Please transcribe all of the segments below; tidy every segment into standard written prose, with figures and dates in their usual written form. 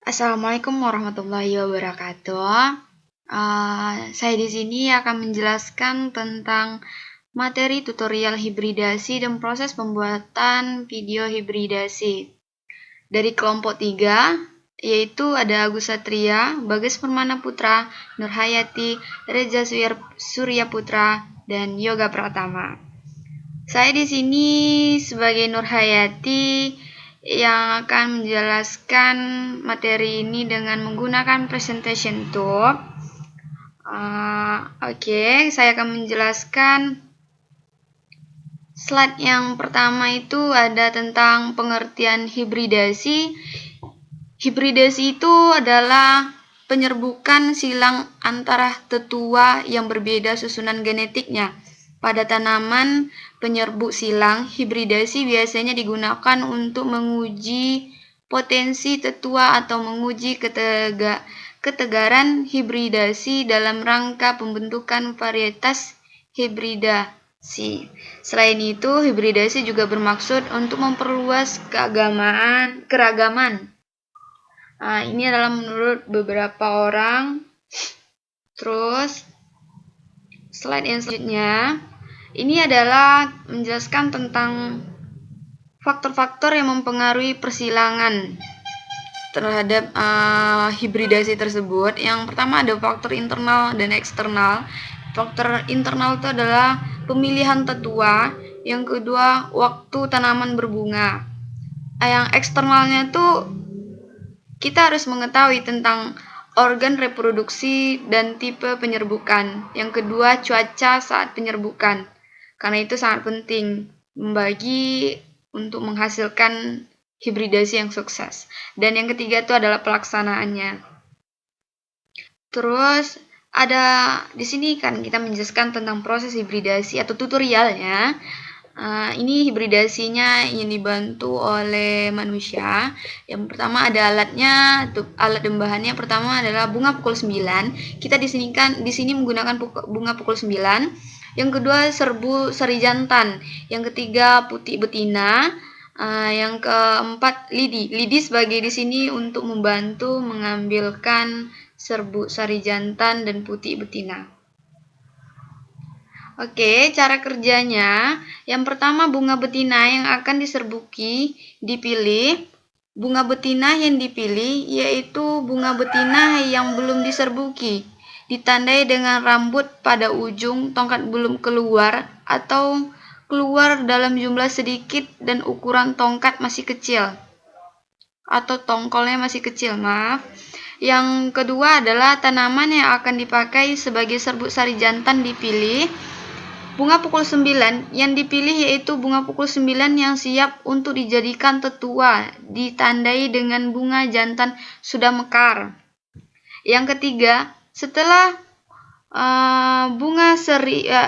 Assalamualaikum warahmatullahi wabarakatuh. Saya di sini akan menjelaskan tentang materi tutorial hibridasi dan proses pembuatan video hibridasi dari kelompok 3, yaitu ada Agus Satria, Bagas Permana Putra, Nurhayati, Reza Surya Putra, dan Yoga Pratama. Saya di sini sebagai Nurhayati yang akan menjelaskan materi ini dengan menggunakan presentation tool. Saya akan menjelaskan slide yang pertama itu ada tentang pengertian hibridasi. Hibridasi itu adalah penyerbukan silang antara tetua yang berbeda susunan genetiknya. Pada tanaman penyerbuk silang, hibridasi biasanya digunakan untuk menguji potensi tetua atau menguji ketegaran hibridasi dalam rangka pembentukan varietas hibridasi. Selain itu, hibridasi juga bermaksud untuk memperluas keragaman. Ini adalah menurut beberapa orang. Terus, slide yang selanjutnya, ini adalah menjelaskan tentang faktor-faktor yang mempengaruhi persilangan terhadap hibridasi tersebut. Yang pertama ada faktor internal dan eksternal. Faktor internal itu adalah pemilihan tetua. Yang kedua, waktu tanaman berbunga. Yang eksternalnya itu kita harus mengetahui tentang organ reproduksi dan tipe penyerbukan. Yang kedua, cuaca saat penyerbukan. Karena itu sangat penting membagi untuk menghasilkan hibridasi yang sukses. Dan yang ketiga itu adalah pelaksanaannya. Terus ada di sini kan kita menjelaskan tentang proses hibridasi atau tutorialnya. Ini hibridasinya yang dibantu oleh manusia. Yang pertama ada alatnya, alat dan bahannya. Pertama adalah bunga pukul 9. Kita di sini menggunakan bunga pukul 9. Yang kedua serbu sari jantan. Yang ketiga putih betina. Yang keempat lidi. Lidi sebagai di sini untuk membantu mengambilkan serbu sari jantan dan putih betina. Oke, cara kerjanya. Yang pertama bunga betina yang akan diserbuki dipilih. Bunga betina yang dipilih yaitu bunga betina yang belum diserbuki, ditandai dengan rambut pada ujung tongkat belum keluar atau keluar dalam jumlah sedikit dan ukuran tongkat masih kecil atau tongkolnya masih kecil, maaf. Yang kedua adalah tanaman yang akan dipakai sebagai serbuk sari jantan dipilih. Bunga pukul 9 yang dipilih yaitu bunga pukul 9 yang siap untuk dijadikan tetua, ditandai dengan bunga jantan sudah mekar. Yang ketiga, setelah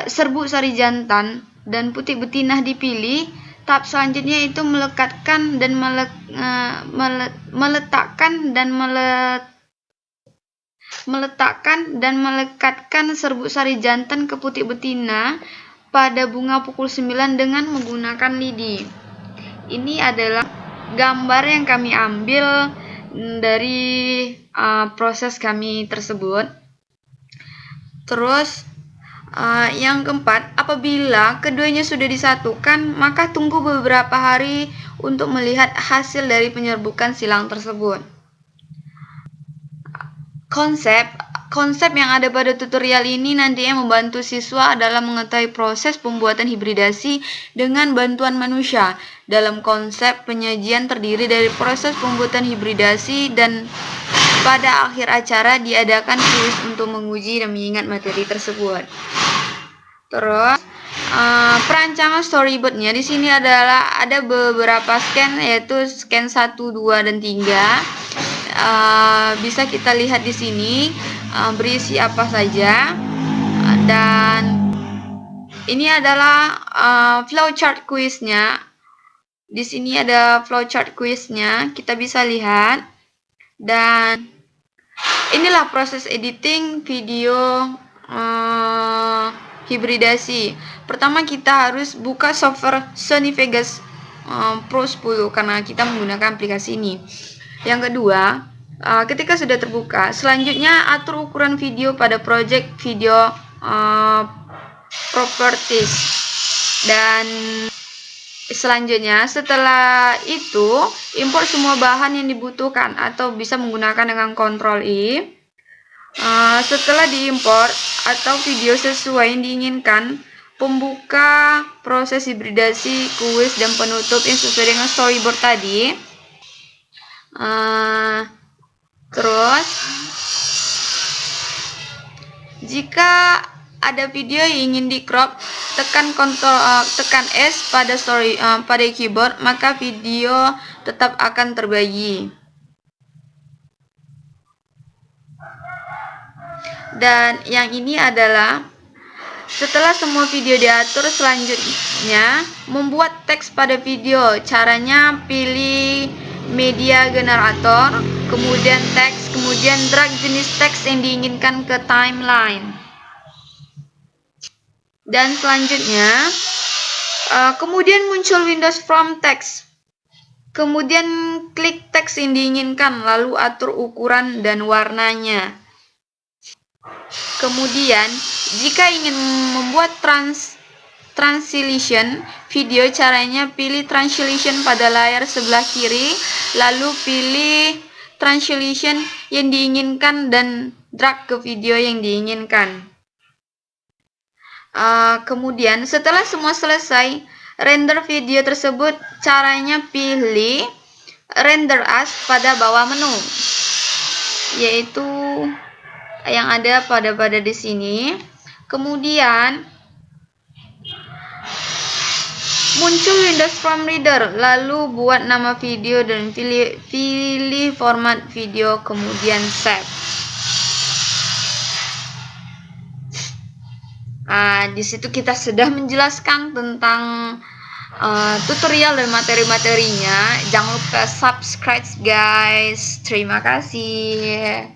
serbuk sari jantan dan putih betina dipilih, tahap selanjutnya itu meletakkan dan melekatkan serbuk sari jantan ke putih betina pada bunga pukul 9 dengan menggunakan lidi. Ini adalah gambar yang kami ambil dari proses kami tersebut. Terus yang keempat, apabila keduanya sudah disatukan, maka tunggu beberapa hari untuk melihat hasil dari penyerbukan silang tersebut. Konsep yang ada pada tutorial ini nantinya membantu siswa dalam mengetahui proses pembuatan hibridasi dengan bantuan manusia. Dalam konsep penyajian terdiri dari proses pembuatan hibridasi dan pada akhir acara diadakan kuis untuk menguji dan mengingat materi tersebut. Terus perancangan storyboardnya di sini adalah ada beberapa scan, yaitu scan 1, 2, dan 3. Bisa kita lihat di sini berisi apa saja, dan ini adalah flowchart kuisnya. Di sini ada flowchart kuisnya, kita bisa lihat. Dan inilah proses editing video hibridasi. Pertama kita harus buka software Sony Vegas Pro 10 karena kita menggunakan aplikasi ini. Yang kedua, Ketika sudah terbuka, selanjutnya atur ukuran video pada project video properties. Dan selanjutnya setelah itu import semua bahan yang dibutuhkan atau bisa menggunakan dengan Ctrl I. Setelah diimport atau video sesuai yang diinginkan, pembuka, proses hibridasi, kuis, dan penutup yang sesuai dengan storyboard tadi. Terus jika ada video yang ingin di crop, tekan S pada keyboard, maka video tetap akan terbagi. Dan yang ini adalah setelah semua video diatur, selanjutnya membuat teks pada video. Caranya pilih media generator, kemudian teks, kemudian drag jenis teks yang diinginkan ke timeline. Dan selanjutnya kemudian muncul Windows from text. Kemudian klik teks yang diinginkan, lalu atur ukuran dan warnanya. Kemudian jika ingin membuat translation video, caranya pilih translation pada layar sebelah kiri, lalu pilih translation yang diinginkan dan drag ke video yang diinginkan. Kemudian setelah semua selesai render video tersebut, caranya pilih render as pada bawah menu, yaitu yang ada pada di sini. Kemudian muncul Windows From Reader, lalu buat nama video dan pilih format video, kemudian save. Di situ kita sudah menjelaskan tentang tutorial dan materi-materinya. Jangan lupa subscribe guys. Terima kasih.